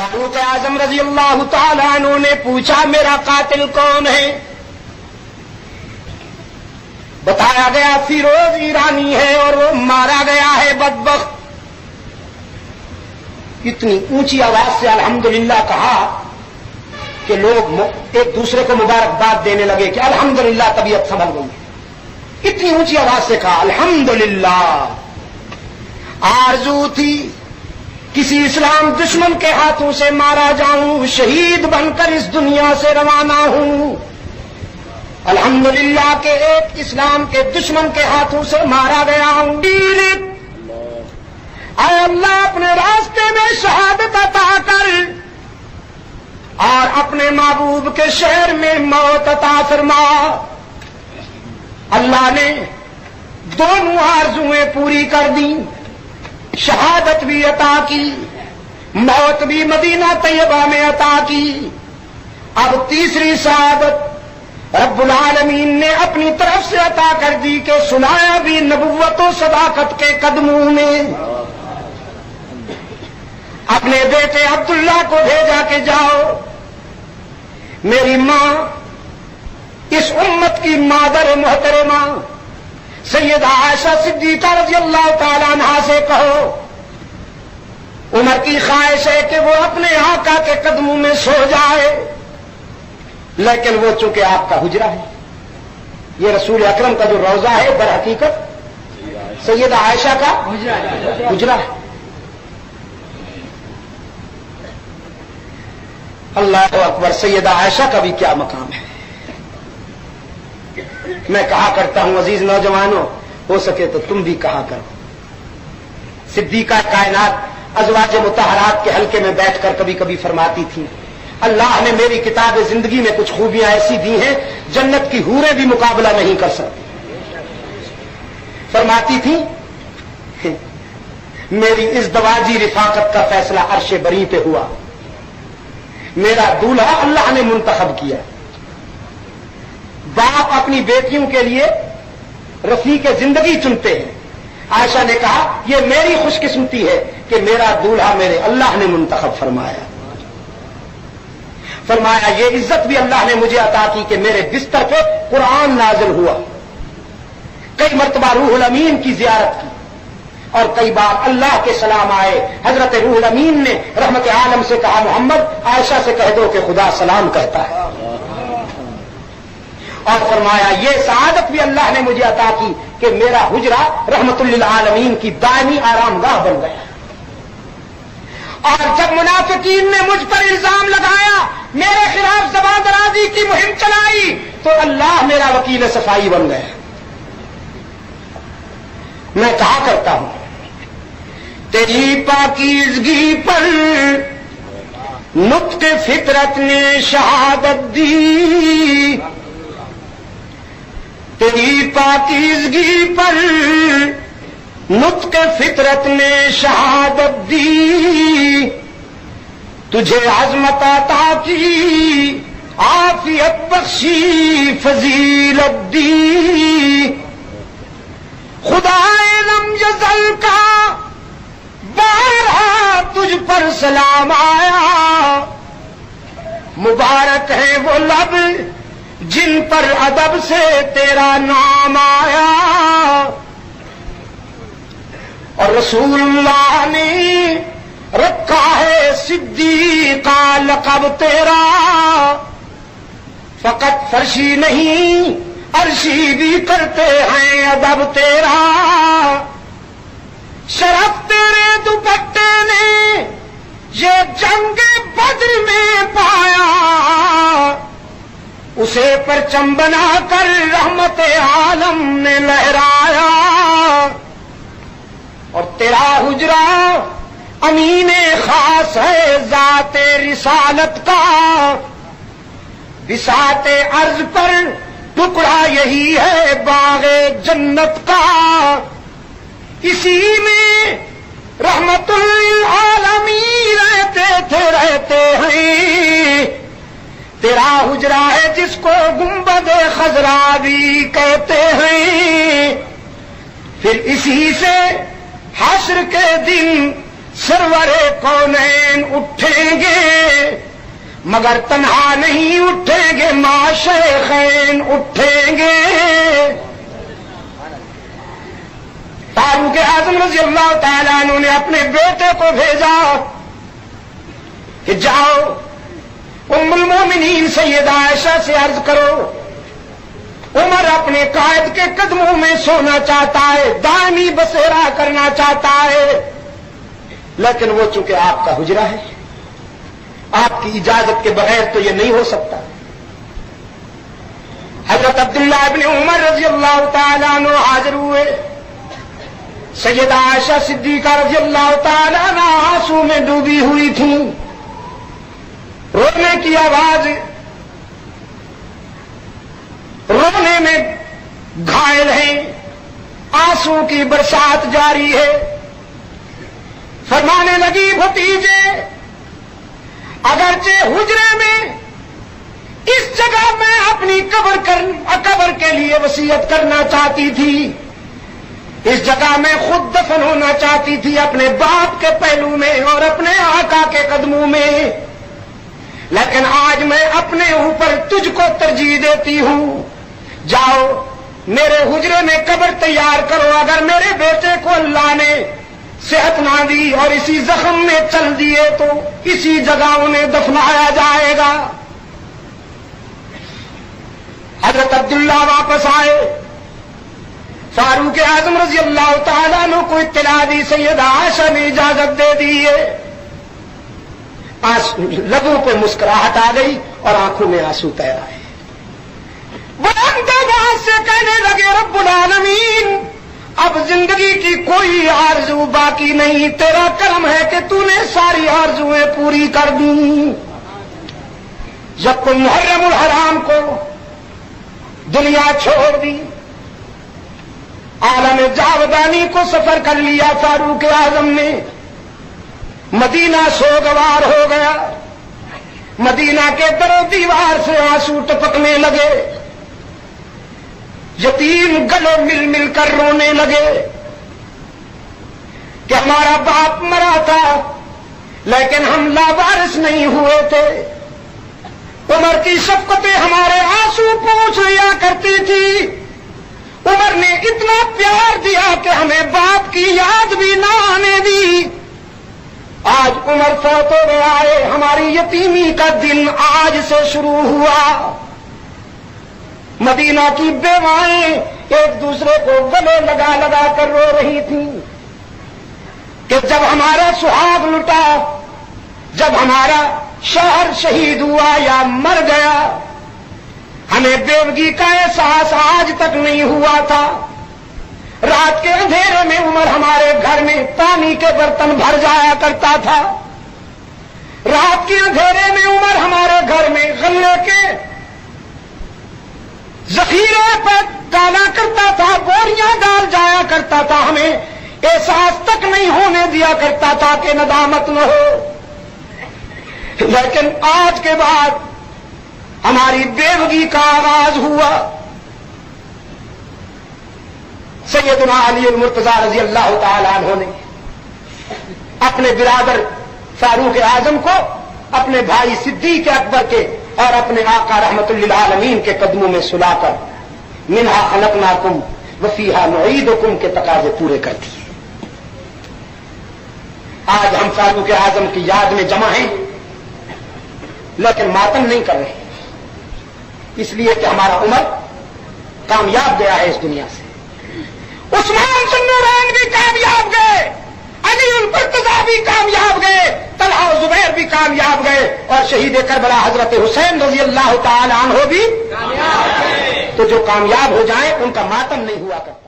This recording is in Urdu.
فاروق اعظم رضی اللہ تعالیٰ عنہ نے پوچھا میرا قاتل کون ہے؟ بتایا گیا فیروز ایرانی ہے اور وہ مارا گیا ہے بدبخت۔ اتنی اونچی آواز سے الحمدللہ کہا کہ لوگ ایک دوسرے کو مبارکباد دینے لگے کہ الحمدللہ طبیعت سنبھل گئی۔ اتنی اونچی آواز سے کہا الحمدللہ۔ آرزو تھی کسی اسلام دشمن کے ہاتھوں سے مارا جاؤں، شہید بن کر اس دنیا سے روانہ ہوں، الحمدللہ کہ ایک اسلام کے دشمن کے ہاتھوں سے مارا گیا ہوں۔ اے اللہ اپنے راستے میں شہادت عطا کر اور اپنے محبوب کے شہر میں موت عطا فرما۔ اللہ نے دونوں آرزویں پوری کر دیں، شہادت بھی عطا کی، موت بھی مدینہ طیبہ میں عطا کی۔ اب تیسری سعادت رب العالمین نے اپنی طرف سے عطا کر دی کہ سنایا بھی نبوت و صداقت کے قدموں میں۔ اپنے بیٹے عبداللہ کو بھیجا کہ جاؤ، میری ماں اس امت کی مادر محترمہ سیدہ عائشہ صدیقہ رضی اللہ تعالیٰ عنہا سے کہو عمر کی خواہش ہے کہ وہ اپنے آقا کے قدموں میں سو جائے، لیکن وہ چونکہ آپ کا حجرہ ہے، یہ رسول اکرم کا جو روضہ ہے در حقیقت سیدہ عائشہ کا حجرہ ہے۔ اللہ اکبر، سیدہ عائشہ کا بھی کیا مقام ہے۔ میں کہا کرتا ہوں عزیز نوجوانوں، ہو سکے تو تم بھی کہا کرو۔ صدیقہ کائنات ازواج مطہرات کے حلقے میں بیٹھ کر کبھی کبھی فرماتی تھی اللہ نے میری کتاب زندگی میں کچھ خوبیاں ایسی دی ہیں جنت کی حوریں بھی مقابلہ نہیں کر سکتی۔ فرماتی تھی میری اس دواجی رفاقت کا فیصلہ عرش بری پہ ہوا، میرا دولہا اللہ نے منتخب کیا۔ باپ اپنی بیٹیوں کے لیے رفیق زندگی چنتے ہیں، عائشہ نے کہا یہ میری خوش قسمتی ہے کہ میرا دولہا میرے اللہ نے منتخب فرمایا۔ فرمایا یہ عزت بھی اللہ نے مجھے عطا کی کہ میرے بستر پہ قرآن نازل ہوا، کئی مرتبہ روح الامین کی زیارت کی، اور کئی بار اللہ کے سلام آئے۔ حضرت روح الامین نے رحمت عالم سے کہا محمد عائشہ سے کہہ دو کہ خدا سلام کہتا ہے، اور فرمایا یہ سعادت بھی اللہ نے مجھے عطا کی کہ میرا حجرہ رحمت للعالمین کی دائمی آرام گاہ بن گیا۔ اور جب منافقین نے مجھ پر الزام لگایا، میرے خلاف زبان درازی کی مہم چلائی، تو اللہ میرا وکیل صفائی بن گیا۔ میں کہا کرتا ہوں تیری پاکیزگی پر نطق فطرت نے شہادت دی، تیری پاکیزگی پر نطق فطرت نے شہادت دی، تجھے عظمت عطا کی عافیت بخشی فضیلت دی، خدائے لم یزل کا بارہا تجھ پر سلام آیا، مبارک ہے وہ لب جن پر ادب سے تیرا نام آیا، اور رسول اللہ نے رکھا ہے صدیقہ لقب تیرا، فقط فرشی نہیں عرشی بھی کرتے ہیں ادب تیرا، شرف تیرے دوپٹے نے یہ جنگ بدر میں پایا، اسے پرچم بنا کر رحمت عالم نے لہرایا، اور تیرا حجرہ امین خاص ہے ذات رسالت کا، بساط عرض پر ٹکڑا یہی ہے باغ جنت کا، اسی میں رحمت للعالمین رہتے ہیں، تیرا حجرہ ہے جس کو گنبد خضرا بھی کہتے ہیں، پھر اسی سے حشر کے دن سرور کونین اٹھیں گے، مگر تنہا نہیں اٹھیں گے ماں شیخین اٹھیں گے. فاروق اعظم رضی اللہ تعالیٰ عنہ نے اپنے بیٹے کو بھیجا کہ جاؤ ام المومنین سیدہ عائشہ سے عرض کرو عمر اپنے قائد کے قدموں میں سونا چاہتا ہے، دائمی بسیرا کرنا چاہتا ہے، لیکن وہ چونکہ آپ کا حجرہ ہے، آپ کی اجازت کے بغیر تو یہ نہیں ہو سکتا. حضرت عبداللہ ابن عمر رضی اللہ تعالیٰ عنہ حاضر ہوئے. سیدہ عائشہ صدیقہ رضی اللہ تعالیٰ عنہ آنسو میں ڈوبی ہوئی تھی، رونے کی آواز، رونے میں گھائل ہیں، آنسو کی برسات جاری ہے. فرمانے لگی بھتیجے اگرچہ حجرے میں اس جگہ میں اپنی قبر کے لیے وصیت کرنا چاہتی تھی، اس جگہ میں خود دفن ہونا چاہتی تھی اپنے باپ کے پہلو میں اور اپنے آقا کے قدموں میں، لیکن آج میں اپنے اوپر تجھ کو ترجیح دیتی ہوں. جاؤ میرے حجرے میں قبر تیار کرو، اگر میرے بیٹے کو اللہ نے صحت نہ دی اور اسی زخم میں چل دیے تو اسی جگہ انہیں دفنایا جائے گا. حضرت عبداللہ واپس آئے، فاروق اعظم رضی اللہ تعالیٰ عنہ کو اطلاع دی، سیدہ عائشہ نے اجازت دے دی ہے. لبوں پہ مسکراہٹ آ گئی اور آنکھوں میں آنسو تیر آئے. بلند آواز سے کہنے لگے رب العالمین اب زندگی کی کوئی آرزو باقی نہیں، تیرا کرم ہے کہ تو نے ساری آرزویں پوری کر دی. جب کوئی محرم الحرام کو دنیا چھوڑ دی، عالم جاودانی کو سفر کر لیا، فاروق اعظم نے مدینہ سوگوار ہو گیا. مدینہ کے در و دیوار سے آنسو ٹپکنے لگے، یتیم گلوں مل مل کر رونے لگے کہ ہمارا باپ مرا تھا لیکن ہم لاوارث نہیں ہوئے تھے. عمر کی شفقتیں ہمارے آنسو پوچھ لیا کرتی تھی، عمر نے اتنا پیار دیا کہ ہمیں باپ کی یاد بھی نہ آنے دی. آج عمر فوت ہو گیا ہے، ہماری یتیمی کا دن آج سے شروع ہوا. مدینہ کی بیوائیں ایک دوسرے کو گلے لگا لگا کر رو رہی تھیں کہ جب ہمارا سہاگ لٹا، جب ہمارا شوہر شہید ہوا یا مر گیا، ہمیں بیوگی کا احساس آج تک نہیں ہوا تھا. رات کے اندھیرے میں عمر ہمارے گھر میں پانی کے برتن بھر جایا کرتا تھا. رات کے اندھیرے میں عمر ہمارے گھر میں غلے کے ذخیرے پر ڈالا کرتا تھا، بوریاں ڈال جایا کرتا تھا، ہمیں احساس تک نہیں ہونے دیا کرتا تھا کہ ندامت نہ ہو. لیکن آج کے بعد ہماری بیوگی کا آغاز ہوا. سیدنا علی المرتضیٰ رضی اللہ تعالی عنہ نے اپنے برادر فاروق اعظم کو اپنے بھائی صدیق اکبر کے اور اپنے آقا رحمت للعالمین کے قدموں میں سلا کر منہا خلقناکم وفیہا نعیدکم کے تقاضے پورے کر دیے. آج ہم فاروق اعظم کی یاد میں جمع ہیں لیکن ماتم نہیں کر رہے، اس لیے کہ ہمارا عمر کامیاب گیا ہے اس دنیا سے. عثمان ذوالنورین بھی کامیاب گئے، علی المرتضیٰ بھی کامیاب گئے، طلحہ و زبیر بھی کامیاب گئے، اور شہید کربلا حضرت حسین رضی اللہ تعالی عنہ بھی کامیاب گئے. تو جو کامیاب ہو جائیں ان کا ماتم نہیں ہوا کرتا.